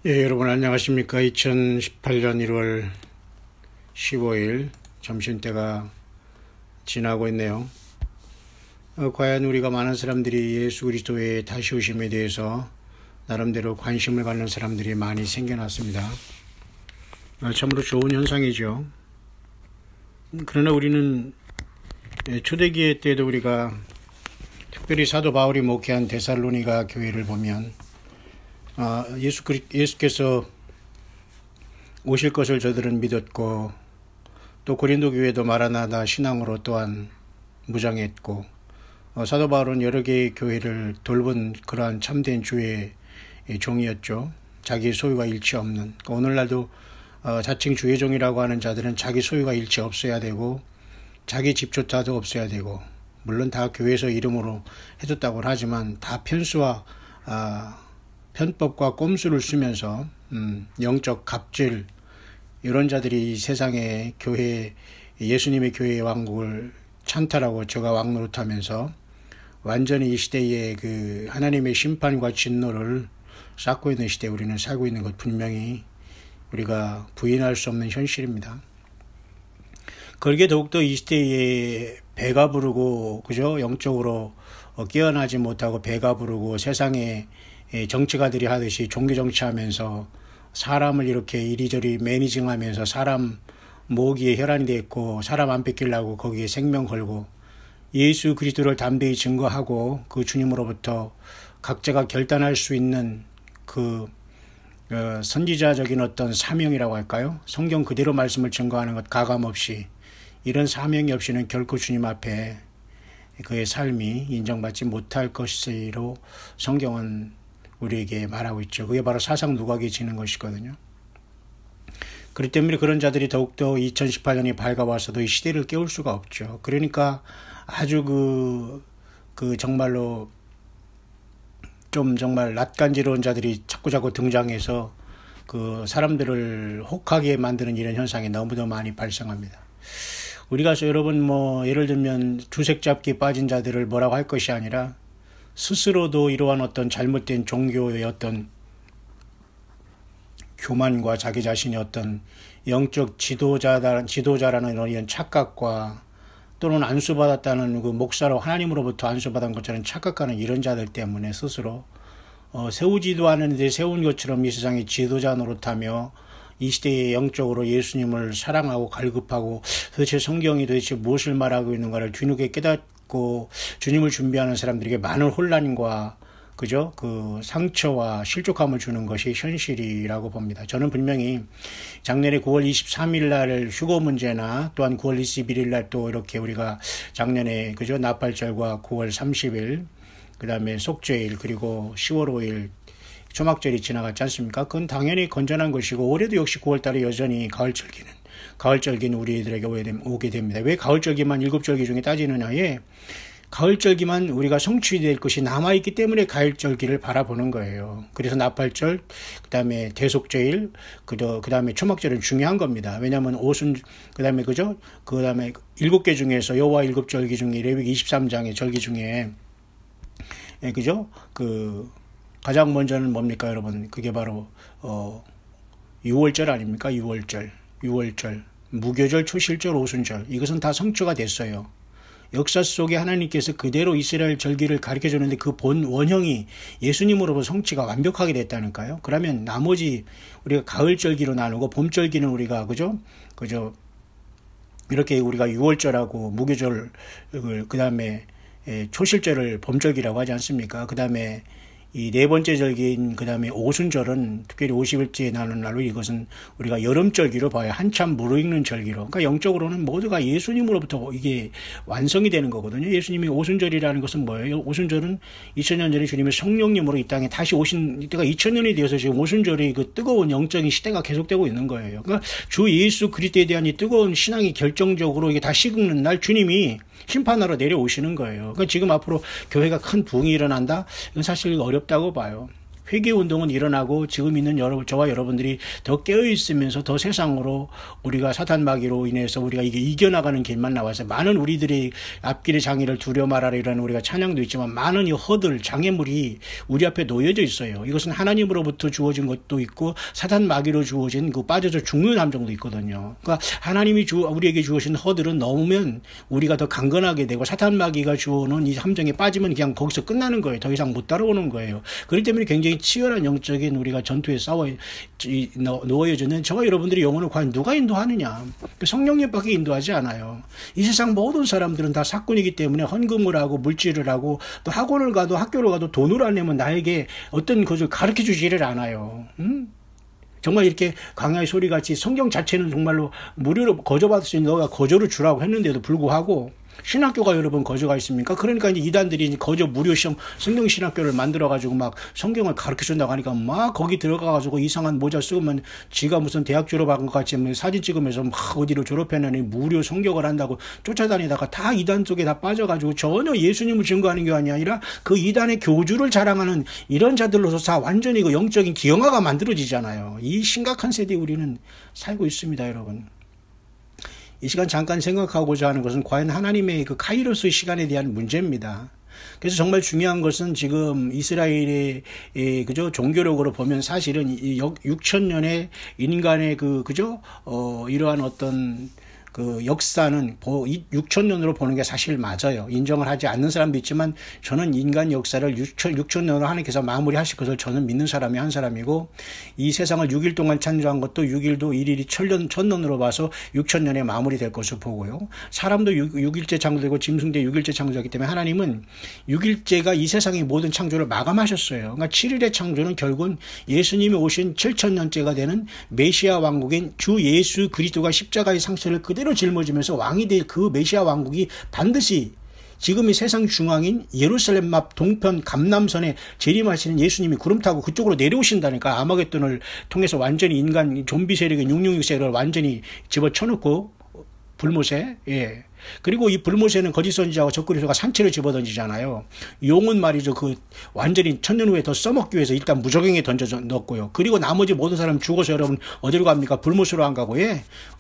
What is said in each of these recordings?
예, 여러분 안녕하십니까. 2018년 1월 15일 점심때가 지나고 있네요. 과연 우리가 많은 사람들이 예수 그리스도의 다시 오심에 대해서 나름대로 관심을 갖는 사람들이 많이 생겨났습니다. 참으로 좋은 현상이죠. 그러나 우리는 초대기회 때도 우리가 특별히 사도 바울이 목회한 데살로니가 교회를 보면 예수께서 오실 것을 저들은 믿었고, 또 고린도 교회도 마라나다 신앙으로 또한 무장했고, 사도 바울은 여러 개의 교회를 돌본 그러한 참된 주의 종이었죠. 자기 소유가 일치 없는. 오늘날도 자칭 주의 종이라고 하는 자들은 자기 소유가 일치 없어야 되고, 자기 집조차도 없어야 되고, 물론 다 교회에서 이름으로 해줬다고 하지만 다 편수와 편법과 꼼수를 쓰면서 영적 갑질, 이런 자들이 세상의 교회, 예수님의 교회의 왕국을 찬탈하고 저가 왕노릇하면서 완전히 이 시대에 그 하나님의 심판과 진노를 쌓고 있는 시대에 우리는 살고 있는 것 분명히 우리가 부인할 수 없는 현실입니다. 그러게 더욱더 이 시대에 배가 부르고, 그죠? 영적으로 깨어나지 못하고 배가 부르고 세상에 정치가들이 하듯이 종교정치하면서 사람을 이렇게 이리저리 매니징하면서 사람 모기에 혈안이 돼 있고 사람 안 뺏기려고 거기에 생명 걸고 예수 그리스도를 담대히 증거하고 그 주님으로부터 각자가 결단할 수 있는 그 선지자적인 어떤 사명이라고 할까요? 성경 그대로 말씀을 증거하는 것 가감없이, 이런 사명이 없이는 결코 주님 앞에 그의 삶이 인정받지 못할 것이로 성경은 우리에게 말하고 있죠. 그게 바로 사상 누각이 지는 것이거든요. 그렇기 때문에 그런 자들이 더욱더 2018년이 밝아와서도 이 시대를 깨울 수가 없죠. 그러니까 아주 그 정말로 좀 정말 낯간지러운 자들이 자꾸자꾸 등장해서 그 사람들을 혹하게 만드는 이런 현상이 너무도 많이 발생합니다. 우리가 여러분 예를 들면 주색 잡기에 빠진 자들을 뭐라고 할 것이 아니라 스스로도 이러한 어떤 잘못된 종교의 어떤 교만과 자기 자신의 어떤 영적 지도자라는 이런 착각과, 또는 안수받았다는 그 목사로 하나님으로부터 안수받은 것처럼 착각하는 이런 자들 때문에 스스로 세우지도 않았는데 세운 것처럼 이 세상의 지도자 노릇하며 이 시대에 영적으로 예수님을 사랑하고 갈급하고 도대체 성경이 도대체 무엇을 말하고 있는가를 뒤늦게 깨닫고 주님을 준비하는 사람들에게 많은 혼란과 그죠? 그 상처와 실족함을 주는 것이 현실이라고 봅니다. 저는 분명히 작년에 9월 23일 날 휴거 문제나 또한 9월 21일 날 또 이렇게 우리가 작년에 그죠? 나팔절과 9월 30일 그다음에 속죄일 그리고 10월 5일 초막절이 지나갔지 않습니까? 그건 당연히 건전한 것이고, 올해도 역시 9월달에 여전히 가을절기는 우리들에게 오게 됩니다. 왜 가을절기만 7절기 중에 따지느냐에 가을절기만 우리가 성취될 것이 남아있기 때문에 가을절기를 바라보는 거예요. 그래서 나팔절, 그 다음에 대속죄일, 그 다음에 초막절은 중요한 겁니다. 왜냐하면 그 다음에 그죠? 그 다음에 7개 중에서 여호와 7절기 중에 레위기 23장의 절기 중에 그죠? 가장 먼저는 뭡니까, 여러분? 그게 바로 6월절 아닙니까? 6월절, 무교절, 초실절, 오순절. 이것은 다 성취가 됐어요. 역사 속에 하나님께서 그대로 이스라엘 절기를 가르쳐줬는데 그 본 원형이 예수님으로부터 성취가 완벽하게 됐다니까요. 그러면 나머지 우리가 가을절기로 나누고 봄절기는 우리가 그죠? 이렇게 우리가 6월절하고 무교절, 그 다음에 초실절을 봄절기라고 하지 않습니까? 그 다음에 이 네 번째 절기인 그 다음에 오순절은 특별히 50일째에 나는 날로 이것은 우리가 여름절기로 봐야 한참 무르익는 절기로. 그러니까 영적으로는 모두가 예수님으로부터 이게 완성이 되는 거거든요. 예수님이 오순절이라는 것은 뭐예요? 오순절은 2000년 전에 주님의 성령님으로 이 땅에 다시 오신 때가 2000년이 되어서 지금 오순절이 그 뜨거운 영적인 시대가 계속되고 있는 거예요. 그러니까 주 예수 그리스도에 대한 이 뜨거운 신앙이 결정적으로 이게 다 식는 날 주님이 심판하러 내려오시는 거예요. 그러니까 지금 앞으로 교회가 큰 부흥이 일어난다? 이건 사실 어렵다고 봐요. 회개운동은 일어나고 지금 있는 저와 여러분들이 더 깨어있으면서 더 세상으로 우리가 사탄 마귀로 인해서 우리가 이게 이겨나가는 길만 나와서 많은 우리들의 앞길의 장애를 두려 말하라 이라는 우리가 찬양도 있지만 많은 이 허들 장애물이 우리 앞에 놓여져 있어요. 이것은 하나님으로부터 주어진 것도 있고 사탄 마귀로 주어진 그 빠져서 죽는 함정도 있거든요. 그러니까 하나님이 우리에게 주어진 허들은 넘으면 우리가 더 강건하게 되고 사탄 마귀가 주어오는 이 함정에 빠지면 그냥 거기서 끝나는 거예요. 더 이상 못 따라오는 거예요. 그렇기 때문에 굉장히 치열한 영적인 우리가 전투에 놓여지는 저와 여러분들의 영혼을 과연 누가 인도하느냐. 성령님밖에 인도하지 않아요. 이 세상 모든 사람들은 다 사꾼이기 때문에 헌금을 하고 물질을 하고 또 학원을 가도 학교를 가도 돈을 안 내면 나에게 어떤 것을 가르쳐 주지를 않아요. 정말 이렇게 강야의 소리같이 성경 자체는 정말로 무료로 거저받을 수 있는 너가 거저를 주라고 했는데도 불구하고 신학교가 여러분 거저가 있습니까? 그러니까 이제 이단들이 거저 무료 시험 성경 신학교를 만들어가지고 막 성경을 가르쳐 준다고 하니까 막 거기 들어가가지고 이상한 모자 쓰면 지가 무슨 대학 졸업한 것 같이 사진 찍으면서 막 어디로 졸업했느니 무료 성경을 한다고 쫓아다니다가 다 이단 속에 다 빠져가지고 전혀 예수님을 증거하는 게 아니라 그 이단의 교주를 자랑하는 이런 자들로서 다 완전히 그 영적인 기형아가 만들어지잖아요. 이 심각한 세대에 우리는 살고 있습니다, 여러분. 이 시간 잠깐 생각하고자 하는 것은 과연 하나님의 그 카이로스의 시간에 대한 문제입니다. 그래서 정말 중요한 것은 지금 이스라엘의 그죠 종교력으로 보면 사실은 6,000년의 인간의 이러한 어떤 그 역사는 6,000년으로 보는 게 사실 맞아요. 인정을 하지 않는 사람도 있지만 저는 인간 역사를 6,000년으로 하나님께서 마무리하실 것을 저는 믿는 사람이 한 사람이고 이 세상을 6일 동안 창조한 것도 6일도 일일이 1,000년으로 봐서 6,000년에 마무리될 것을 보고요. 사람도 6일째 창조되고 짐승도 6일째 창조하기 때문에 하나님은 6일째가 이 세상의 모든 창조를 마감하셨어요. 그러니까 7일의 창조는 결국은 예수님이 오신 7,000년째가 되는 메시아 왕국인 주 예수 그리스도가 십자가의 상처를 그대로 짊어지면서 왕이 될 그 메시아 왕국이 반드시 지금의 세상 중앙인 예루살렘 앞 동편 감람선에 재림하시는 예수님이 구름 타고 그쪽으로 내려오신다니까. 아마겟돈을 통해서 완전히 인간 좀비 세력의 666세력을 완전히 집어쳐놓고 불못에 그리고 이 불못에는 거짓 선지자와 적그리스도가 산채를 집어던지잖아요. 용은 말이죠. 그 완전히 1,000년 후에 더 써먹기 위해서 일단 무적행에 던져 넣었고요. 그리고 나머지 모든 사람 죽어서 여러분 어디로 갑니까? 불못으로 안 가고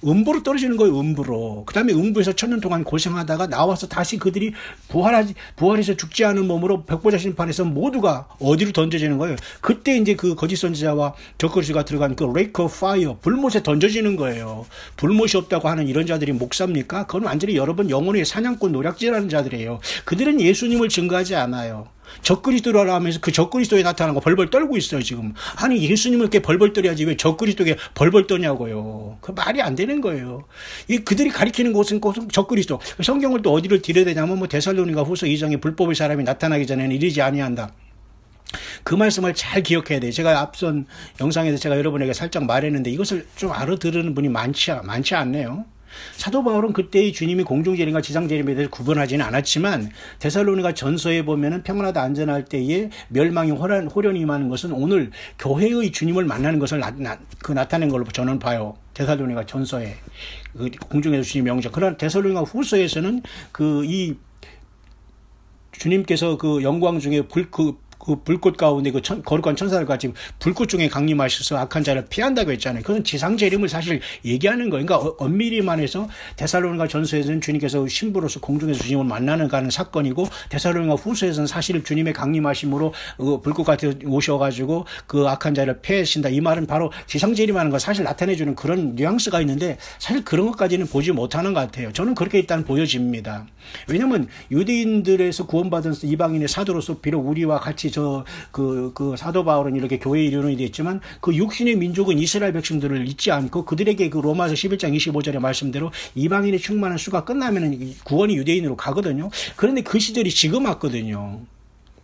음부로 떨어지는 거예요. 음부로. 그 다음에 음부에서 1,000년 동안 고생하다가 나와서 다시 그들이 부활해서 죽지 않은 몸으로 백보자 심판에서 모두가 어디로 던져지는 거예요. 그때 이제 그 거짓 선지자와 적그리스도가 들어간 그 레이크 오브 파이어 불못에 던져지는 거예요. 불못이 없다고 하는 이런 자들이 목사입니까? 그건 완전히 여러분 영혼의 사냥꾼 노략질하는 자들이에요. 그들은 예수님을 증거하지 않아요. 적그리스도라고 하면서 그 적그리스도에 나타나는 거 벌벌 떨고 있어요, 지금. 아니, 예수님을 이렇게 벌벌 떨어야지 왜 적그리스도에 벌벌 떠냐고요. 그 말이 안 되는 거예요. 그들이 가리키는 곳은 적그리스도. 성경을 또 어디를 들여야 되냐면 데살로니가 후서 2장에 불법의 사람이 나타나기 전에는 이르지 아니한다. 그 말씀을 잘 기억해야 돼요. 제가 앞선 영상에서 제가 여러분에게 살짝 말했는데 이것을 좀 알아들으는 분이 많지 않네요. 사도 바울은 그때의 주님이 공중재림과 지상재림에 대해서 구분하지는 않았지만 데살로니가 전서에 보면은 평안하다 안전할 때에 멸망이 호련히 임하는 것은 오늘 교회의 주님을 만나는 것을 나타낸 걸로 저는 봐요. 데살로니가 전서에 공중에서 주님 영접. 그러나 데살로니가 후서에서는 이 주님께서 그 영광 중에 그 불꽃 가운데 그 거룩한 천사들 같이 불꽃 중에 강림하셔서 악한 자를 피한다고 했잖아요. 그건 지상재림을 사실 얘기하는 거예요. 그러니까 엄밀히 말해서 데살로니가 전서에서는 주님께서 신부로서 공중에서 주님을 만나는 가는 사건이고 데살로니가 후서에서는 사실 주님의 강림하심으로 불꽃 같이 오셔가지고 그 악한 자를 패하신다. 이 말은 바로 지상재림하는 걸 사실 나타내주는 그런 뉘앙스가 있는데 사실 그런 것까지는 보지 못하는 것 같아요. 저는 그렇게 일단 보여집니다. 왜냐하면 유대인들에서 구원받은 이방인의 사도로서 비록 우리와 같이 그 사도 바울은 이렇게 교회의 이론이 됐지만 그 육신의 민족은 이스라엘 백성들을 잊지 않고 그들에게 그 로마서 11장 25절의 말씀대로 이방인의 충만한 수가 끝나면은 구원이 유대인으로 가거든요. 그런데 그 시절이 지금 왔거든요.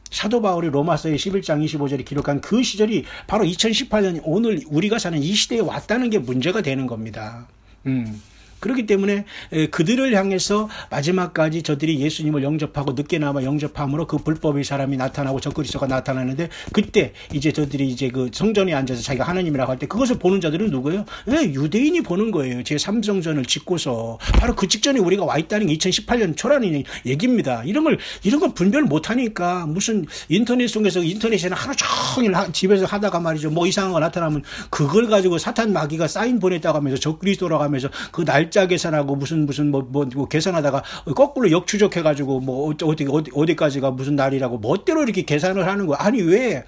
사도 바울이 로마서의 11장 25절에 기록한 그 시절이 바로 2018년 오늘 우리가 사는 이 시대에 왔다는 게 문제가 되는 겁니다. 그렇기 때문에 그들을 향해서 마지막까지 저들이 예수님을 영접하고 늦게나마 영접함으로 그 불법의 사람이 나타나고 적그리스도가 나타나는데, 그때 이제 저들이 이제 그 성전에 앉아서 자기가 하나님이라고 할 때 그것을 보는 자들은 누구예요? 유대인이 보는 거예요. 제3성전을 짓고서. 바로 그 직전에 우리가 와 있다는 게 2018년 초라는 얘기입니다. 이런 걸 분별 못하니까 무슨 인터넷 속에서, 인터넷에는 하루 종일 집에서 하다가 말이죠, 뭐 이상한 거 나타나면 그걸 가지고 사탄 마귀가 사인 보냈다고 하면서 적그리스도라고 하면서 그 날짜 계산하고 무슨 뭐 계산하다가 거꾸로 역추적해가지고 뭐 어디까지가 무슨 날이라고 멋대로 이렇게 계산을 하는 거야. 아니 왜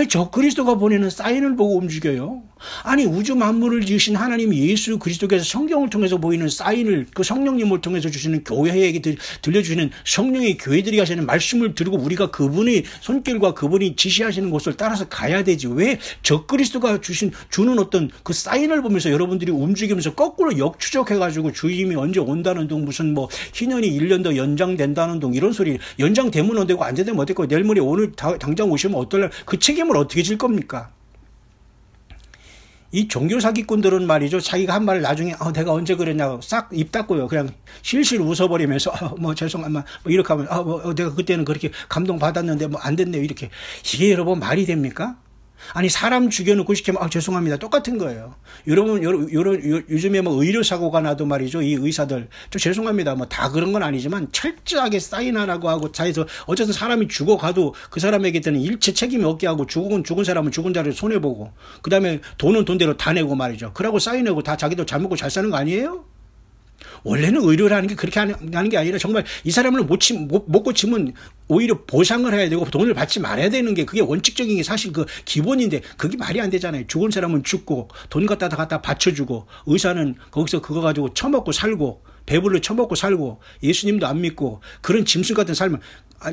적그리스도가 보내는 사인을 보고 움직여요? 아니 우주 만물을 지으신 하나님 예수 그리스도께서 성경을 통해서 보이는 사인을, 그 성령님을 통해서 주시는 교회에게 들려주시는 성령의 교회들이 하시는 말씀을 들고 우리가 그분의 손길과 그분이 지시하시는 곳을 따라서 가야 되지. 왜 적그리스도가 주는 어떤 그 사인을 보면서 여러분들이 움직이면서 거꾸로 역추적해가지고 주님이 언제 온다는 둥, 무슨 뭐 희년이 1년 더 연장된다는 둥, 이런 소리. 연장되면 어되고 안 되면 어되고 내일 모레 오늘 당장 오시면 어떨래? 그 책임을 어떻게 질 겁니까? 이 종교 사기꾼들은 말이죠, 자기가 한 말을 나중에 내가 언제 그랬냐고 싹 입 닫고요, 그냥 실실 웃어버리면서 뭐 죄송하면 뭐 이렇게 하면 내가 그때는 그렇게 감동 받았는데 뭐 안 됐네요, 이렇게. 이게 여러분 말이 됩니까? 아니 사람 죽여놓고 시키면 죄송합니다, 똑같은 거예요. 여러분 요즘에 뭐 의료 사고가 나도 말이죠, 이 의사들 좀 죄송합니다, 뭐 다 그런 건 아니지만 철저하게 사인하라고 하고 자해서 어쨌든 사람이 죽어가도 그 사람에게 되는 일체 책임이 없게 하고, 죽은 사람은 죽은 자를 손해보고, 그 다음에 돈은 돈대로 다 내고 말이죠. 그러고 사인하고 다 자기도 잘 먹고 잘 사는 거 아니에요? 원래는 의료라는 게 그렇게 하는 게 아니라 정말 이 사람을 못 고치면 오히려 보상을 해야 되고 돈을 받지 말아야 되는 게, 그게 원칙적인 게 사실 그 기본인데 그게 말이 안 되잖아요. 죽은 사람은 죽고 돈 갖다 받쳐주고, 의사는 거기서 그거 가지고 처먹고 살고, 배불러 처먹고 살고, 예수님도 안 믿고 그런 짐승 같은 삶을.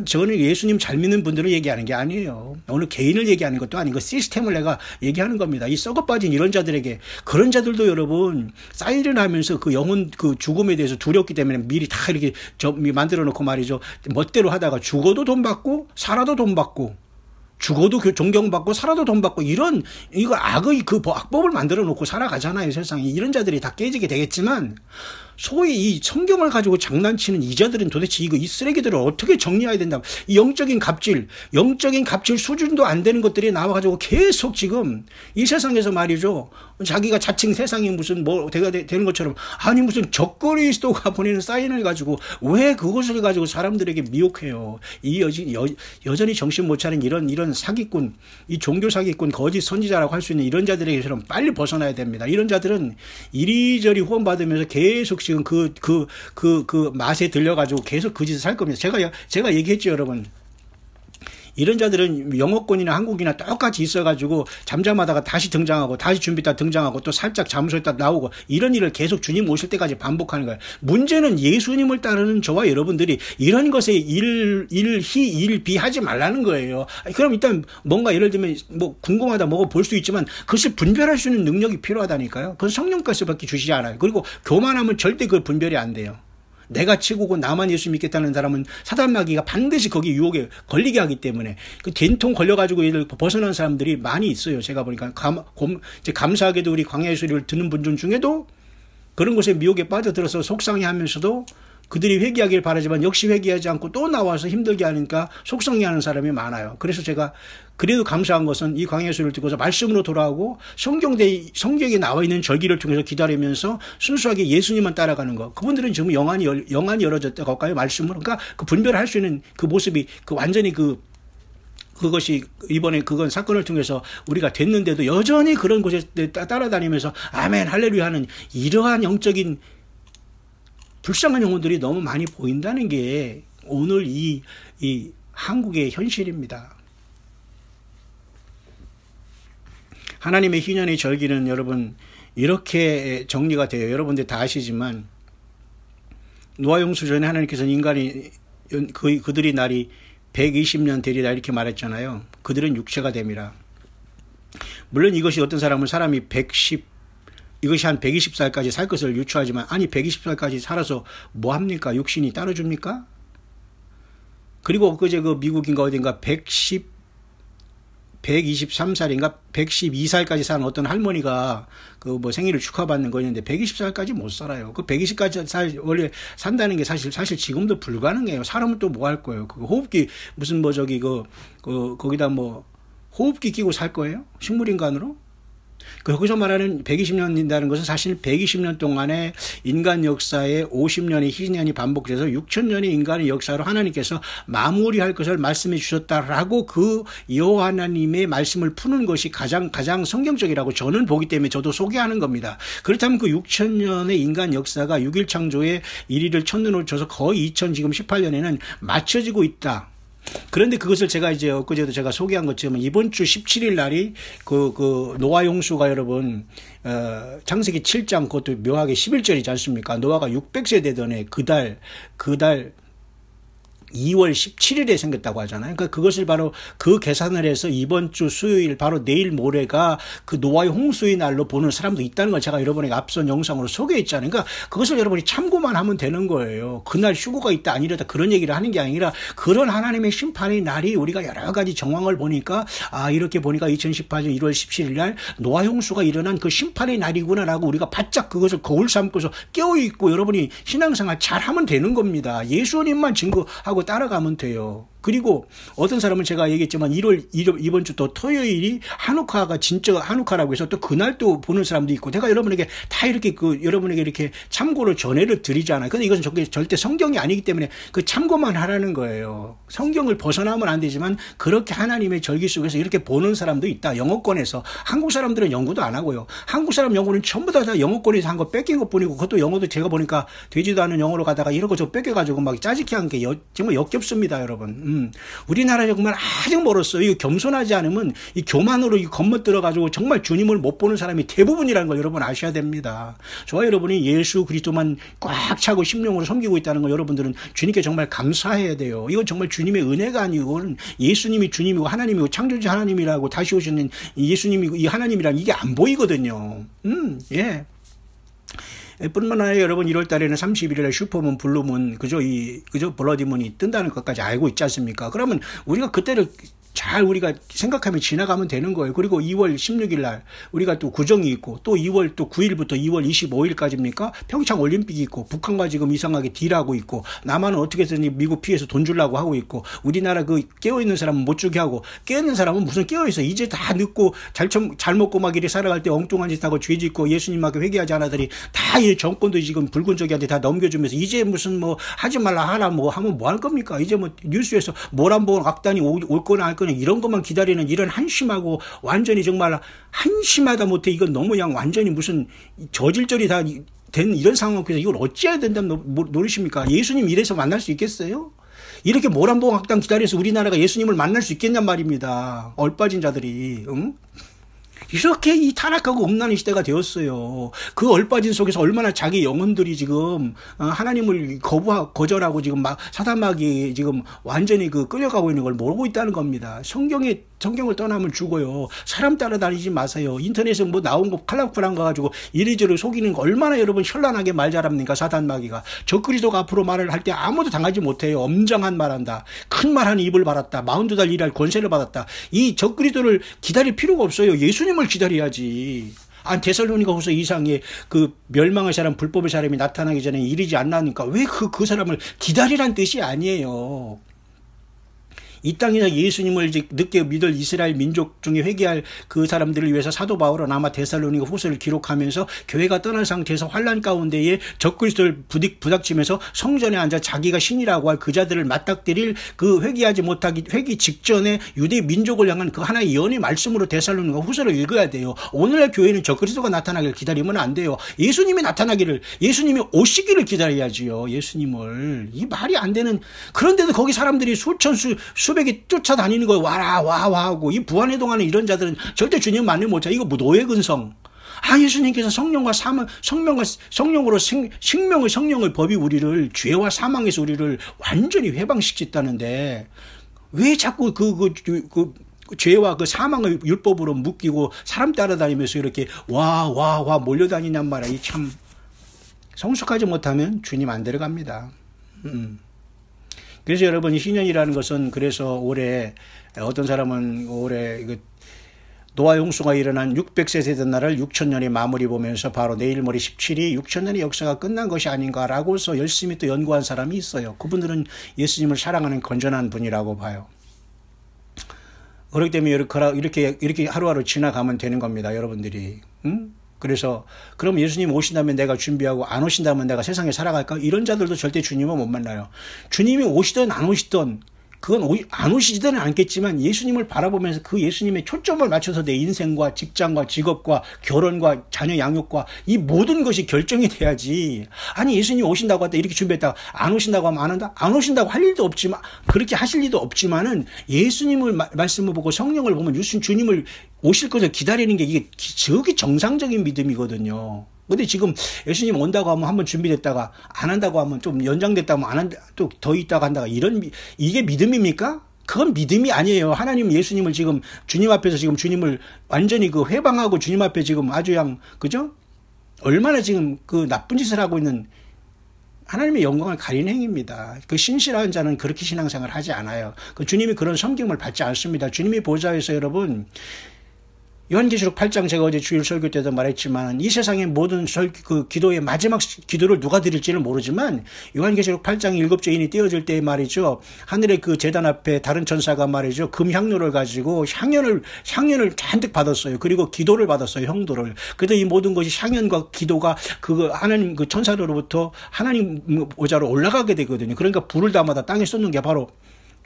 저는 예수님 잘 믿는 분들을 얘기하는 게 아니에요. 어느 개인을 얘기하는 것도 아니고 시스템을 내가 얘기하는 겁니다. 이 썩어 빠진 이런 자들에게, 그런 자들도 여러분 사인을 하면서 그 영혼 그 죽음에 대해서 두렵기 때문에 미리 다 이렇게 만들어 놓고 말이죠, 멋대로 하다가 죽어도 돈 받고 살아도 돈 받고, 죽어도 존경받고 살아도 돈 받고, 이거 악의 그 악법을 만들어 놓고 살아가잖아요, 세상에. 이런 자들이 다 깨지게 되겠지만, 소위 이 성경을 가지고 장난치는 이 자들은 도대체 이 쓰레기들을 어떻게 정리해야 된다. 이 영적인 갑질 수준도 안 되는 것들이 나와가지고 계속 지금 이 세상에서 말이죠, 자기가 자칭 세상이 무슨 뭐 되는 것처럼, 아니 무슨 적그리스도가 보내는 사인을 가지고 왜 그것을 가지고 사람들에게 미혹해요. 여전히 정신 못 차린 이런 사기꾼, 이 종교 사기꾼, 거짓 선지자라고 할 수 있는 이런 자들에게처럼 빨리 벗어나야 됩니다. 이런 자들은 이리저리 후원받으면서 계속 지금 그 맛에 들려가지고 계속 그 짓을 할 겁니다. 제가 얘기했죠, 여러분. 이런 자들은 영어권이나 한국이나 똑같이 있어가지고 잠잠하다가 다시 등장하고, 다시 준비했다 등장하고, 또 살짝 잠수했다 나오고, 이런 일을 계속 주님 오실 때까지 반복하는 거예요. 문제는 예수님을 따르는 저와 여러분들이 이런 것에 일비 하지 말라는 거예요. 그럼 일단 뭔가 예를 들면 뭐 궁금하다 뭐가 볼 수 있지만 그것을 분별할 수 있는 능력이 필요하다니까요. 그건 성령께서밖에 주시지 않아요. 그리고 교만하면 절대 그 분별이 안 돼요. 내가 치고고 나만 예수 믿겠다는 사람은 사단 마귀가 반드시 거기 유혹에 걸리게 하기 때문에, 그 된통 걸려가지고 얘를 벗어난 사람들이 많이 있어요. 제가 보니까 감사하게도 우리 광야의 소리를 듣는 분들 중에도 그런 곳에 미혹에 빠져들어서 속상해하면서도 그들이 회개하길 바라지만 역시 회개하지 않고 또 나와서 힘들게 하니까 속상해하는 사람이 많아요. 그래서 제가 그래도 감사한 것은 이 광야의 소리를 듣고서 말씀으로 돌아오고 성경에 나와 있는 절기를 통해서 기다리면서 순수하게 예수님만 따라가는 거. 그분들은 지금 영안이 열어졌다고 할까요? 말씀으로. 그러니까 그 분별할 수 있는 그 모습이 완전히 그것이 이번에 그건 사건을 통해서 우리가 됐는데도 여전히 그런 곳에 따라다니면서 아멘 할렐루야 하는 이러한 영적인 불쌍한 영혼들이 너무 많이 보인다는 게 오늘 이 한국의 현실입니다. 하나님의 희년의 절기는 여러분 이렇게 정리가 돼요. 여러분들 다 아시지만 노아 용수 전에 하나님께서는 인간이 그들이 날이 120년 되리라 이렇게 말했잖아요. 그들은 육체가 됨이라. 물론 이것이 어떤 사람이 이것이 한 120살까지 살 것을 유추하지만, 아니 120살까지 살아서 뭐 합니까? 육신이 따라줍니까? 그리고 그제 그 미국인가 어딘가 110 123살인가 112살까지 사는 어떤 할머니가 그 뭐 생일을 축하받는 거 있는데 120살까지 못 살아요. 그 120까지 원래 산다는 게 사실 지금도 불가능해요. 사람은 또 뭐 할 거예요. 그 호흡기 무슨 뭐 저기 거기다 뭐 호흡기 끼고 살 거예요? 식물인간으로? 거기서 말하는 120년 된다는 것은 사실 120년 동안의 인간 역사에 50년의 희년이 반복돼서 6천년의 인간의 역사로 하나님께서 마무리할 것을 말씀해 주셨다라고 그 여호와 하나님의 말씀을 푸는 것이 가장 성경적이라고 저는 보기 때문에 저도 소개하는 겁니다. 그렇다면 그 6천년의 인간 역사가 6일 창조의 1일을 첫눈으로 쳐서 거의 2018년에는 맞춰지고 있다. 그런데 그것을 제가 이제 엊그제도 제가 소개한 것처럼 이번 주 17일 날이 그 노아 용수가 여러분 창세기 7장 그것도 묘하게 11절이지 않습니까? 노아가 600세 되던 해 그달 2월 17일에 생겼다고 하잖아요. 그러니까 그것을 바로 그 계산을 해서 이번 주 수요일 바로 내일 모레가 그 노아의 홍수의 날로 보는 사람도 있다는 걸 제가 여러분에게 앞선 영상으로 소개했잖아요. 그러니까 그것을 여러분이 참고만 하면 되는 거예요. 그날 휴거가 있다 아니라다 그런 얘기를 하는 게 아니라 그런 하나님의 심판의 날이 우리가 여러 가지 정황을 보니까 이렇게 보니까 2018년 1월 17일 날 노아 홍수가 일어난 그 심판의 날이구나라고 우리가 바짝 그것을 거울 삼고서 깨어있고 여러분이 신앙생활 잘하면 되는 겁니다. 예수님만 증거하고 따라가면 돼요. 그리고 어떤 사람은 제가 얘기했지만 이번 주 또 토요일이 한우카가 진짜 한우카라고 해서 또 그날 또 보는 사람도 있고 제가 여러분에게 다 이렇게 여러분에게 이렇게 참고로 전해를 드리잖아요. 근데 이것은 절대 성경이 아니기 때문에 그 참고만 하라는 거예요. 성경을 벗어나면 안 되지만 그렇게 하나님의 절기 속에서 이렇게 보는 사람도 있다. 영어권에서. 한국 사람들은 연구도 안 하고요. 한국 사람 연구는 전부 다 영어권에서 한 거 뺏긴 것 뿐이고 그것도 영어도 제가 보니까 되지도 않은 영어로 가다가 이런 거 저 뺏겨가지고 막 짜증게 한 게 정말 역겹습니다, 여러분. 우리나라 정말 아직 멀었어요. 이거 겸손하지 않으면 이 교만으로 겁먹들어가지고 정말 주님을 못 보는 사람이 대부분이라는 걸 여러분 아셔야 됩니다. 저와 여러분이 예수 그리스도만 꽉 차고 심령으로 섬기고 있다는 걸 여러분들은 주님께 정말 감사해야 돼요. 이건 정말 주님의 은혜가 아니고 예수님이 주님이고 하나님이고 창조주 하나님이라고 다시 오시는 예수님이고 이 하나님이란 이게 안 보이거든요. 예. 뿐만 아니라 여러분 1월 달에는 31일에 슈퍼문, 블루문, 그죠 블러디문이 뜬다는 것까지 알고 있지 않습니까? 그러면 우리가 그때를 잘 우리가 생각하면 지나가면 되는 거예요. 그리고 2월 16일 날 우리가 또 구정이 있고 또 2월 또 9일부터 2월 25일까지입니까? 평창 올림픽이 있고 북한과 지금 이상하게 딜하고 있고 남한은 어떻게든지 미국 피해서 돈 주려고 하고 있고 우리나라 그 깨어있는 사람은 못 주게 하고 깨어있는 사람은 무슨 깨어있어. 이제 다 늦고 잘 먹고 막 이렇게 살아갈 때 엉뚱한 짓 하고 죄 짓고 예수님하고 회개하지 않아들이 다 이 정권도 지금 붉은 저기한테 다 넘겨주면서 이제 무슨 뭐 하지 말라 하라 뭐 하면 뭐 할 겁니까? 이제 뭐 뉴스에서 모란봉 악단이 올 거나 할 거나 이런 것만 기다리는 이런 한심하고 완전히 정말 한심하다 못해 이건 너무 그냥 완전히 무슨 저질절이 다 된 이런 상황 속에서 이걸 어찌해야 된다는 노릇입니까? 예수님 이래서 만날 수 있겠어요? 이렇게 모란봉 악단 기다려서 우리나라가 예수님을 만날 수 있겠냔 말입니다. 얼빠진 자들이. 응? 이렇게 이 타락하고 음란의 시대가 되었어요. 그 얼빠진 속에서 얼마나 자기 영혼들이 지금 하나님을 거절하고 지금 막 사단마귀 지금 완전히 끌려가고 있는 걸 모르고 있다는 겁니다. 성경을 떠나면 죽어요. 사람 따라다니지 마세요. 인터넷에 뭐 나온 거 칼락풀한 거 가지고 이리저리 속이는 거 얼마나 여러분 현란하게 말 잘합니까? 사단마귀가. 적그리스도가 앞으로 말을 할 때 아무도 당하지 못해요. 엄정한 말한다. 큰 말하는 입을 받았다. 42달 일할 권세를 받았다. 이 적그리스도를 기다릴 필요가 없어요. 예수님을 기다려야지. 데살로니가후서 2장에 그 멸망의 사람, 불법의 사람이 나타나기 전에 이르지 않나니까 왜 그 사람을 기다리란 뜻이 아니에요. 이 땅에서 예수님을 이제 늦게 믿을 이스라엘 민족 중에 회개할 그 사람들을 위해서 사도 바울은 아마 데살로니가 후서를 기록하면서 교회가 떠난 상태에서 환란 가운데에 적그리스도를 부닥치면서 성전에 앉아 자기가 신이라고 할 그 자들을 맞닥뜨릴 그 회개하지 못하기 회개 직전에 유대 민족을 향한 그 하나의 연의 말씀으로 데살로니가 후서를 읽어야 돼요. 오늘날 교회는 적그리스도가 나타나기를 기다리면 안 돼요. 예수님이 나타나기를, 예수님이 오시기를 기다려야지요. 예수님을. 이 말이 안 되는. 그런데도 거기 사람들이 수백이 쫓아다니는 거예요. 와라 와 하고. 이 부활의 동안에 이런 자들은 절대 주님 만나 못해. 이거 뭐 노예근성. 예수님께서 성령과 성령으로 성령을 법이 우리를 죄와 사망에서 우리를 완전히 해방시켰다는데 왜 자꾸 죄와 그 사망을 율법으로 묶이고 사람 따라다니면서 이렇게 와 몰려다니냔 말이야. 이 참 성숙하지 못하면 주님 안 데려갑니다. 그래서 여러분, 이 신년이라는 것은 그래서 올해 어떤 사람은 올해 노아 홍수가 일어난 600세 되던 날을 6천년이 마무리 보면서 바로 내일 모레 17이 6천년의 역사가 끝난 것이 아닌가라고서 열심히 또 연구한 사람이 있어요. 그분들은 예수님을 사랑하는 건전한 분이라고 봐요. 그렇기 때문에 이렇게 하루하루 지나가면 되는 겁니다, 여러분들이. 응? 그래서 그럼 예수님 오신다면 내가 준비하고 안 오신다면 내가 세상에 살아갈까? 이런 자들도 절대 주님은 못 만나요. 주님이 오시든 안 오시든 그건 안 오시지는 않겠지만 예수님을 바라보면서 그 예수님의 초점을 맞춰서 내 인생과 직장과 직업과 결혼과 자녀 양육과 이 모든 것이 결정이 돼야지. 아니 예수님 오신다고 했다 이렇게 준비했다가 안 오신다고 하면 안 한다? 안 오신다고 할 일도 없지만 그렇게 하실 일도 없지만은 예수님을 말씀을 보고 성령을 보면 주님을 오실 것을 기다리는 게 이게 저기 정상적인 믿음이거든요. 근데 지금 예수님 온다고 하면 한번 준비됐다가 안 한다고 하면 좀 연장됐다고 하면 안 한다, 또 더 있다가 한다가 이게 믿음입니까? 그건 믿음이 아니에요. 하나님 예수님을 지금 주님 앞에서 지금 주님을 완전히 회방하고 주님 앞에 지금 아주 그냥, 그죠? 얼마나 지금 나쁜 짓을 하고 있는 하나님의 영광을 가리는 행위입니다. 신실한 자는 그렇게 신앙생활을 하지 않아요. 주님이 그런 섬김을 받지 않습니다. 주님이 보좌에서 여러분, 요한계시록 8장 제가 어제 주일 설교 때도 말했지만 이 세상의 모든 기도의 마지막 기도를 누가 드릴지는 모르지만 요한계시록 8장 7죄인이 떼어질 때 말이죠. 하늘의 제단 앞에 다른 천사가 말이죠. 금향료를 가지고 향연을 잔뜩 받았어요. 그리고 기도를 받았어요. 형도를. 그래서 이 모든 것이 향연과 기도가 하나님 천사로부터 하나님 보좌로 올라가게 되거든요. 그러니까 불을 담아다 땅에 쏟는 게 바로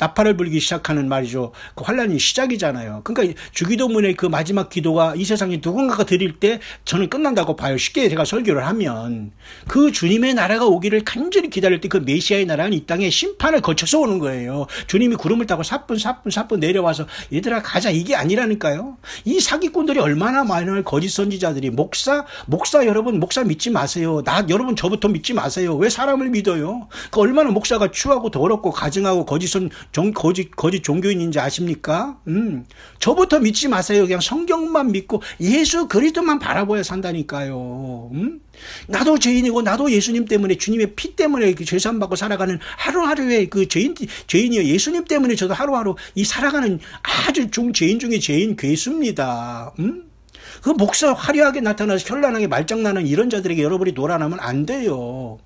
나팔을 불기 시작하는 말이죠. 환란이 시작이잖아요. 그러니까 주기도문의 마지막 기도가 이 세상에 누군가가 드릴 때 저는 끝난다고 봐요. 쉽게 제가 설교를 하면. 주님의 나라가 오기를 간절히 기다릴 때 메시아의 나라는 이 땅에 심판을 거쳐서 오는 거예요. 주님이 구름을 타고 사뿐 내려와서 얘들아 가자 이게 아니라니까요. 이 사기꾼들이 얼마나 많은 거짓 선지자들이 목사 여러분 목사 믿지 마세요. 여러분 저부터 믿지 마세요. 왜 사람을 믿어요? 얼마나 목사가 추하고 더럽고 가증하고 거짓 종교인인지 아십니까? 저부터 믿지 마세요. 그냥 성경만 믿고 예수 그리스도만 바라보야 산다니까요. 나도 죄인이고 나도 예수님 때문에 주님의 피 때문에 죄산 받고 살아가는 하루하루의 죄인이요. 예수님 때문에 저도 하루하루 살아가는 아주 죄인 중에 죄인 괴수입니다. 목사 화려하게 나타나서 현란하게 말장난하는 이런 자들에게 여러분이 놀아나면 안 돼요.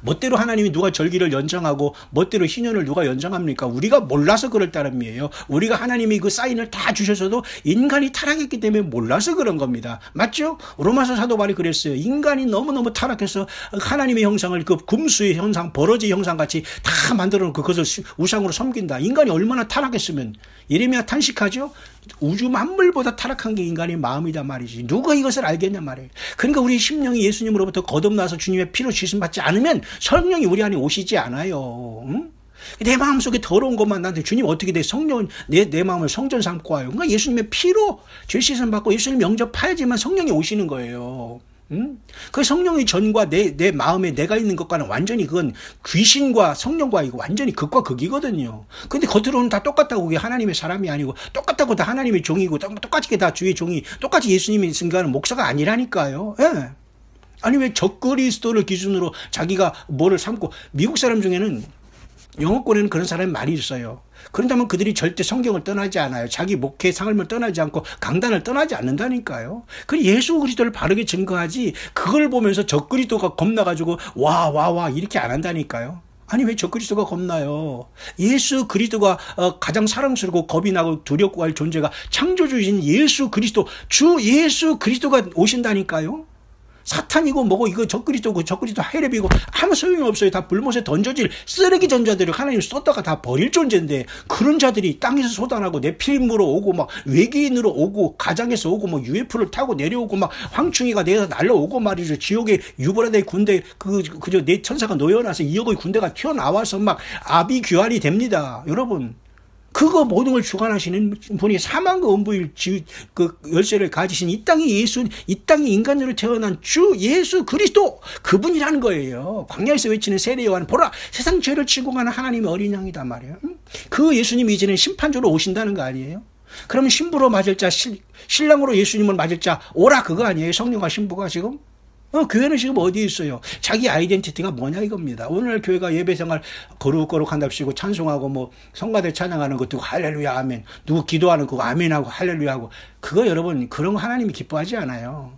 멋대로 하나님이 누가 절기를 연장하고 멋대로 희년을 누가 연장합니까? 우리가 몰라서 그럴 따름이에요. 우리가 하나님이 사인을 다 주셔서도 인간이 타락했기 때문에 몰라서 그런 겁니다. 맞죠? 로마서 사도 바울이 그랬어요. 인간이 너무너무 타락해서 하나님의 형상을 금수의 형상, 버러지 형상 같이 다 만들어 놓고 그것을 우상으로 섬긴다. 인간이 얼마나 타락했으면 예레미야 탄식하죠? 우주 만물보다 타락한 게 인간의 마음이다 말이지. 누가 이것을 알겠냐 말이에요. 그러니까 우리 심령이 예수님으로부터 거듭나서 주님의 피로 지심받지 않으면 성령이 우리 안에 오시지 않아요. 응? 내 마음속에 더러운 것만 나한테 주님 어떻게 돼? 성령은 내 마음을 성전 삼고 와요. 그러니까 예수님의 피로 죄 씻음 받고 예수님 영접해야지만 성령이 오시는 거예요. 그 성령의 전과 내 마음에 내가 있는 것과는 완전히 그건 귀신과 성령과 이거 완전히 극과 극이거든요. 근데 겉으로는 다 똑같다고 그게 하나님의 사람이 아니고 똑같다고 다 하나님의 종이고 똑같이 다 주의 종이 똑같이 예수님이 있으니까 목사가 아니라니까요. 예. 아니 왜 적그리스도를 기준으로 자기가 뭐를 삼고 미국 사람 중에는 영어권에는 그런 사람이 많이 있어요. 그런다면 그들이 절대 성경을 떠나지 않아요. 자기 목회 삶을 떠나지 않고 강단을 떠나지 않는다니까요. 그 예수 그리스도를 바르게 증거하지 그걸 보면서 적그리스도가 겁나가지고 와 이렇게 안 한다니까요. 아니 왜 적그리스도가 겁나요? 예수 그리스도가 가장 사랑스럽고 겁이 나고 두렵고 할 존재가 창조주이신 예수 그리스도 주 예수 그리스도가 오신다니까요. 사탄이고 뭐고 이거 적그리스도고 헤레비고 아무 소용이 없어요. 다 불못에 던져질 쓰레기 전자들을 하나님 쏟다가 다 버릴 존재인데 그런 자들이 땅에서 쏟아나고 내 필무로 오고 막 외계인으로 오고 가장에서 오고 뭐 UFO를 타고 내려오고 막 황충이가 내서 날라오고 말이죠. 지옥에 유브라데 군대 그저 내 천사가 놓여놔서 2억의 군대가 튀어나와서 막 아비규환이 됩니다. 여러분. 그거 모든 걸 주관하시는 분이 사망과 음부의 열쇠를 가지신 이 땅에 인간으로 태어난 주 예수 그리스도 그분이라는 거예요. 광야에서 외치는 세례 요한 보라 세상 죄를 지고 가는 하나님의 어린 양이단 말이에요. 그 예수님이 이제는 심판주로 오신다는 거 아니에요? 그러면 신부로 맞을 자 신랑으로 예수님을 맞을 자 오라 그거 아니에요? 성령과 신부가 지금? 교회는 지금 어디에 있어요? 자기 아이덴티티가 뭐냐 이겁니다. 오늘 교회가 예배생활 거룩거룩 한답시고 찬송하고 뭐 성가대 찬양하는 것도 할렐루야 아멘. 누구 기도하는 거 아멘하고 할렐루야 하고. 그거 여러분 그런 거 하나님이 기뻐하지 않아요.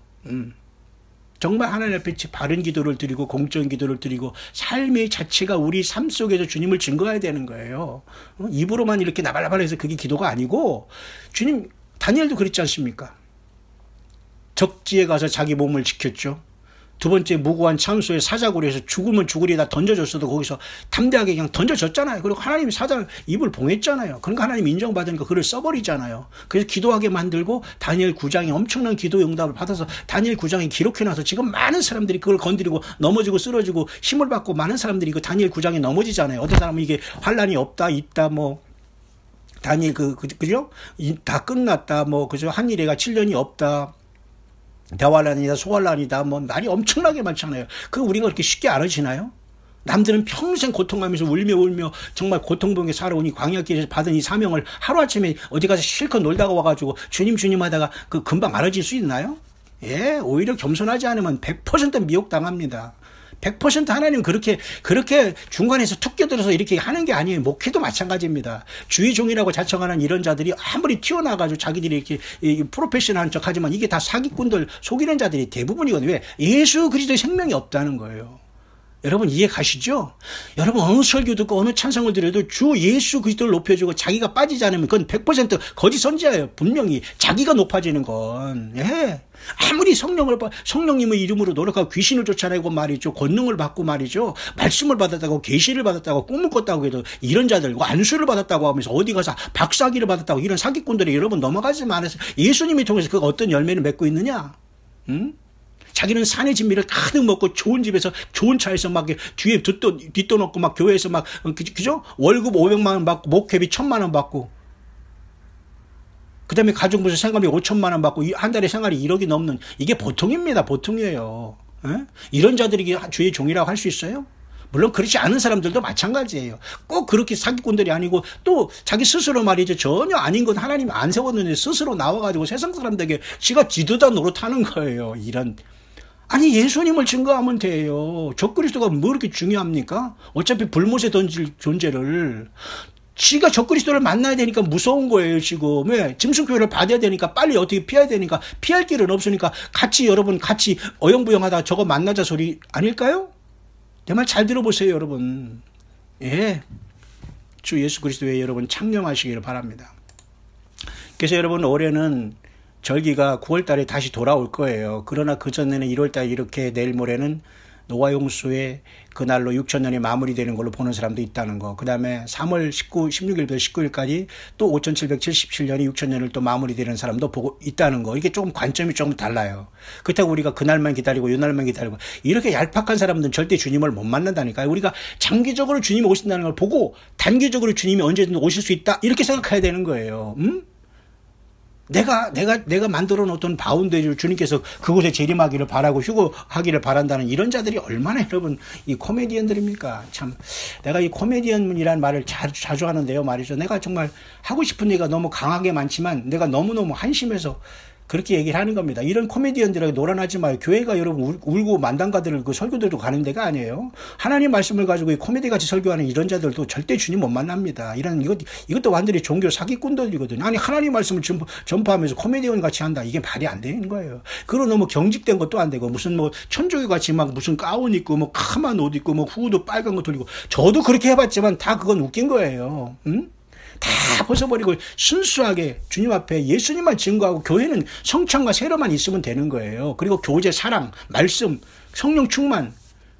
정말 하나님 앞에 바른 기도를 드리고 공적인 기도를 드리고 삶의 자체가 우리 삶 속에서 주님을 증거해야 되는 거예요. 입으로만 이렇게 나발나발해서 그게 기도가 아니고 주님 다니엘도 그랬지 않습니까? 적지에 가서 자기 몸을 지켰죠. 두 번째 무고한 참소에 사자굴에서 죽으면 죽으리다 던져줬어도 거기서 담대하게 그냥 던져줬잖아요. 그리고 하나님이 사자 입을 봉했잖아요. 그러니까 하나님 인정받으니까 그를 써버리잖아요. 그래서 기도하게 만들고 다니엘 9장에 엄청난 기도 응답을 받아서 다니엘 9장에 기록해놔서 지금 많은 사람들이 그걸 건드리고 넘어지고 쓰러지고 힘을 받고 많은 사람들이 그 다니엘 9장에 넘어지잖아요. 어떤 사람은 이게 환란이 없다 있다 뭐 다니엘 그죠? 다 끝났다 뭐 그죠? 한 일에가 7년이 없다. 대환란이다 소환란이다 뭐 말이 엄청나게 많잖아요. 그거 우리가 그렇게 쉽게 알아지나요? 남들은 평생 고통하면서 울며 정말 고통병에 살아오니 광야길에서 받은 이 사명을 하루아침에 어디 가서 실컷 놀다가 와가지고 주님 하다가 그 금방 알아질 수 있나요? 예, 오히려 겸손하지 않으면 100% 미혹당합니다. 100% 하나님 그렇게 중간에서 툭 껴들어서 이렇게 하는 게 아니에요. 목회도 마찬가지입니다. 주의 종이라고 자청하는 이런 자들이 아무리 튀어나가지고 자기들이 이렇게 프로페셔널한 척 하지만 이게 다 사기꾼들 속이는 자들이 대부분이거든요. 왜? 예수 그리스도의 생명이 없다는 거예요. 여러분 이해 가시죠? 여러분 어느 설교 듣고 어느 찬송을 드려도 주 예수 그리스도를 높여주고 자기가 빠지지 않으면 그건 100% 거짓 선지자예요. 분명히 자기가 높아지는 건. 예. 아무리 성령님의 이름으로 노력하고 귀신을 쫓아내고 말이죠. 권능을 받고 말이죠. 말씀을 받았다고 계시를 받았다고 꿈을 꿨다고 해도 이런 자들 안수를 받았다고 하면서 어디 가서 박사기를 받았다고 이런 사기꾼들이 여러분 넘어가지 말아서 예수님이 통해서 그 어떤 열매를 맺고 있느냐? 응? 자기는 산의 진미를 가득 먹고 좋은 집에서 좋은 차에서 막 뒤에 뒷돈 없고 막 교회에서 막 그죠? 월급 500만 원 받고 목회비 1000만 원 받고 그다음에 가정부에서 생활비 5천만 원 받고 한 달에 생활이 1억이 넘는 이게 보통입니다. 보통이에요. 에? 이런 자들이 주의 종이라고 할 수 있어요? 물론 그렇지 않은 사람들도 마찬가지예요. 꼭 그렇게 사기꾼들이 아니고 또 자기 스스로 말이죠. 전혀 아닌 건 하나님이 안 세웠는데 스스로 나와가지고 세상 사람들에게 지가 지도자 노릇하는 거예요. 이런. 아니 예수님을 증거하면 돼요. 적그리스도가 뭐 이렇게 중요합니까? 어차피 불못에 던질 존재를 지가 적그리스도를 만나야 되니까 무서운 거예요 지금. 왜? 짐승교회를 받아야 되니까 빨리 어떻게 피해야 되니까 피할 길은 없으니까 여러분 같이 어영부영하다 저거 만나자 소리 아닐까요? 내 말 잘 들어보세요 여러분. 예, 주 예수 그리스도에 여러분 창념하시기를 바랍니다. 그래서 여러분 올해는 절기가 9월 달에 다시 돌아올 거예요. 그러나 그전에는 1월 달 이렇게 내일 모레는 노아 용수의 그날로 6천년이 마무리되는 걸로 보는 사람도 있다는 거. 그 다음에 3월 16일부터 19일까지 또 5777년이 6천년을 또 마무리되는 사람도 보고 있다는 거. 이게 조금 관점이 조금 달라요. 그렇다고 우리가 그날만 기다리고 이날만 기다리고 이렇게 얄팍한 사람들은 절대 주님을 못 만난다니까요. 우리가 장기적으로 주님이 오신다는 걸 보고 단기적으로 주님이 언제든 오실 수 있다 이렇게 생각해야 되는 거예요. 내가 만들어 놓던 바운더리를 주님께서 그곳에 재림하기를 바라고 휴거하기를 바란다는 이런 자들이 얼마나 여러분 이 코미디언들입니까? 참 내가 이 코미디언이라는 말을 자주 하는데요 말이죠. 내가 정말 하고 싶은 얘기가 너무 강하게 많지만 내가 너무너무 한심해서 그렇게 얘기를 하는 겁니다. 이런 코미디언들에게 놀아나지 마요. 교회가 여러분 울고 만당가들을 그 설교들도 가는 데가 아니에요. 하나님 말씀을 가지고 이 코미디같이 설교하는 이런 자들도 절대 주님 못 만납니다. 이것도 완전히 종교 사기꾼들이거든요. 아니 하나님 말씀을 전파하면서 코미디언 같이 한다. 이게 말이 안 되는 거예요. 그리고 너무 경직된 것도 안 되고 무슨 뭐 천주교 같이 막 무슨 가운 입고 뭐 까만 옷 입고 뭐 후드 빨간 거 돌리고 저도 그렇게 해봤지만 다 그건 웃긴 거예요. 응? 다 벗어버리고 순수하게 주님 앞에 예수님만 증거하고 교회는 성찬과 세례만 있으면 되는 거예요. 그리고 교제, 사랑, 말씀, 성령 충만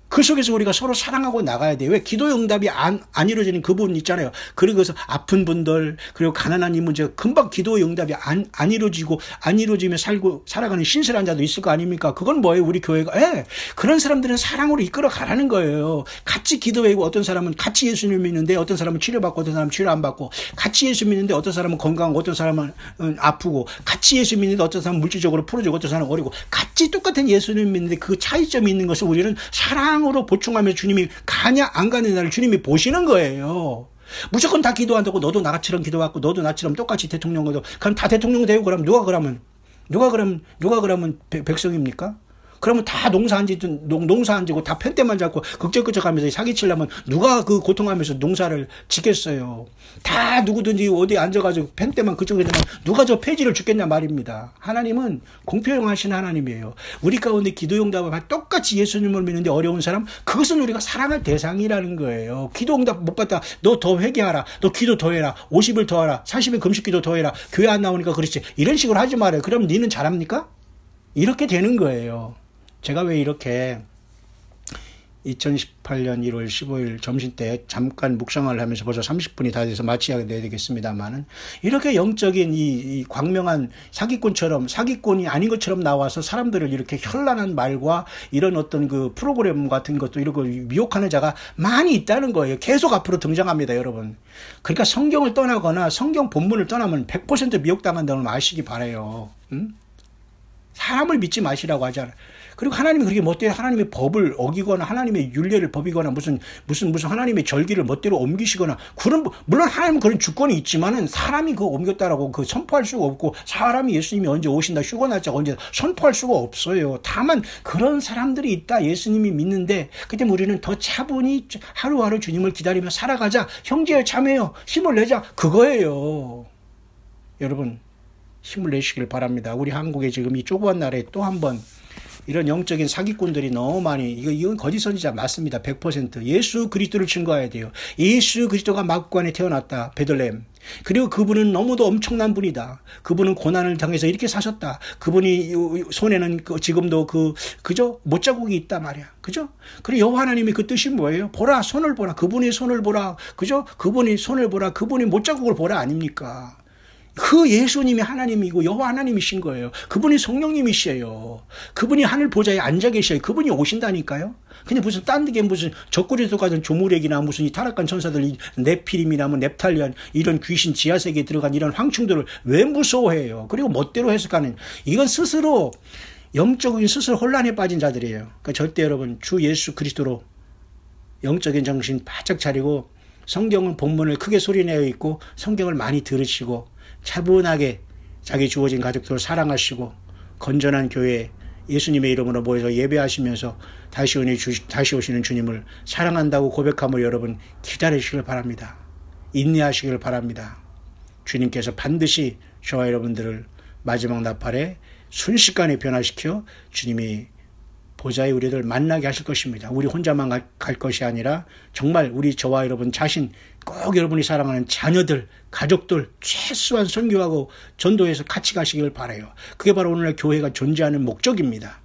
그 속에서 우리가 서로 사랑하고 나가야 돼요. 왜? 기도의 응답이 안 이루어지는 그 부분 있잖아요. 그리고 아픈 분들 그리고 가난한 이 문제 금방 기도의 응답이 안 이루어지며 살아가는 신실한 자도 있을 거 아닙니까? 그건 뭐예요? 우리 교회가 그런 사람들은 사랑으로 이끌어 가라는 거예요. 같이 기도하고 어떤 사람은 같이 예수님을 믿는데 어떤 사람은 치료받고 어떤 사람은 치료 안 받고 같이 예수 믿는데 어떤 사람은 건강하고 어떤 사람은 아프고 같이 예수 믿는데 어떤 사람은 물질적으로 풀어지고 어떤 사람은 어리고 같이 똑같은 예수님을 믿는데 그 차이점이 있는 것을 우리는 사랑으로 보충하며 주님이 가냐 안 가는 날을 주님이 보시는 거예요. 무조건 다 기도한다고 너도 나처럼 기도하고 너도 나처럼 똑같이 대통령 거도 그럼 다 대통령 되고 그럼 누가 그러면 백성입니까? 그러면 다 농사 안 지고 다 펜대만 잡고 극적극적하면서 사기치려면 누가 그 고통하면서 농사를 짓겠어요. 다 누구든지 어디 앉아가지고 펜대만 그쪽에만 누가 저 폐지를 죽겠냐 말입니다. 하나님은 공평하신 하나님이에요. 우리 가운데 기도응답을 똑같이 예수님을 믿는데 어려운 사람, 그것은 우리가 사랑할 대상이라는 거예요. 기도응답 못 받다. 너 더 회개하라. 너 기도 더 해라. 50일 더 하라. 40일 금식기도 더 해라. 교회 안 나오니까 그렇지. 이런 식으로 하지 말아요. 그럼 니는 잘합니까? 이렇게 되는 거예요. 제가 왜 이렇게 2018년 1월 15일 점심때 잠깐 묵상을 하면서 벌써 30분이 다 돼서 마치게 되겠습니다만은, 이렇게 영적인 이 광명한 사기꾼이 아닌 것처럼 나와서 사람들을 이렇게 현란한 말과 이런 어떤 그 프로그램 같은 것도 이런 거 미혹하는 자가 많이 있다는 거예요. 계속 앞으로 등장합니다, 여러분. 그러니까 성경을 떠나거나 성경 본문을 떠나면 100% 미혹당한다는 걸 아시기 바라요. 사람을 믿지 마시라고 하잖아요. 그리고 하나님이 그렇게 멋대로 하나님의 법을 어기거나 하나님의 율례를 법이거나 무슨 하나님의 절기를 멋대로 옮기시거나, 물론 하나님은 그런 주권이 있지만은 사람이 그거 옮겼다라고 그 선포할 수가 없고, 사람이 예수님이 언제 오신다, 휴거 날짜가 언제 선포할 수가 없어요. 다만 그런 사람들이 있다, 예수님이 믿는데, 그때 우리는 더 차분히 하루하루 주님을 기다리며 살아가자, 형제여 자매여 힘을 내자, 그거예요. 여러분, 힘을 내시길 바랍니다. 우리 한국에 지금 이 좁은 나라에 또 한 번 이런 영적인 사기꾼들이 너무 많이, 이건 거짓 선지자 맞습니다. 100%. 예수 그리스도를 증거해야 돼요. 예수 그리스도가 마구간에 태어났다. 베들레헴. 그리고 그분은 너무도 엄청난 분이다. 그분은 고난을 당해서 이렇게 사셨다. 그분이 손에는 지금도 그저 못자국이 있다 말이야. 그죠? 그리고 여호와 하나님이 그 뜻이 뭐예요? 보라, 손을 보라. 그분의 손을 보라. 그죠? 그분이 손을 보라. 그분이 못자국을 보라 아닙니까? 그 예수님이 하나님이고 여호와 하나님이신 거예요. 그분이 성령님이시에요. 그분이 하늘 보좌에 앉아 계셔요. 그분이 오신다니까요. 근데 무슨 딴 게 무슨 적그리스도 같은 조무렉이나 무슨 이 타락한 천사들, 네피림이나 뭐 넵탈리안 이런 귀신 지하세계에 들어간 이런 황충들을 왜 무서워해요? 그리고 멋대로 해석하는, 이건 스스로 영적인 스스로 혼란에 빠진 자들이에요. 그러니까 절대 여러분 주 예수 그리스도로 영적인 정신 바짝 차리고, 성경은 본문을 크게 소리내어 있고 성경을 많이 들으시고 차분하게 자기 주어진 가족들을 사랑하시고 건전한 교회 예수님의 이름으로 모여서 예배하시면서 다시 오시는 주님을 사랑한다고 고백함을 여러분 기다리시길 바랍니다. 인내하시길 바랍니다. 주님께서 반드시 저와 여러분들을 마지막 나팔에 순식간에 변화시켜 주님이 보좌에 우리를 만나게 하실 것입니다. 우리 혼자만 갈 것이 아니라 정말 저와 여러분 자신, 꼭 여러분이 사랑하는 자녀들, 가족들 최소한 선교하고 전도해서 같이 가시길 바라요. 그게 바로 오늘날 교회가 존재하는 목적입니다.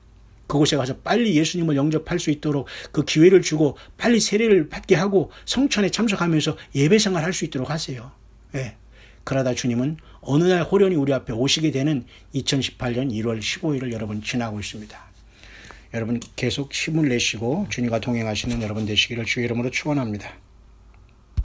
그곳에 가서 빨리 예수님을 영접할 수 있도록 그 기회를 주고 빨리 세례를 받게 하고 성천에 참석하면서 예배생활 할 수 있도록 하세요. 네. 그러다 주님은 어느 날 호련히 우리 앞에 오시게 되는 2018년 1월 15일을 여러분 지나고 있습니다. 여러분 계속 힘을 내시고 주님과 동행하시는 여러분 되시기를 주의 이름으로 축원합니다.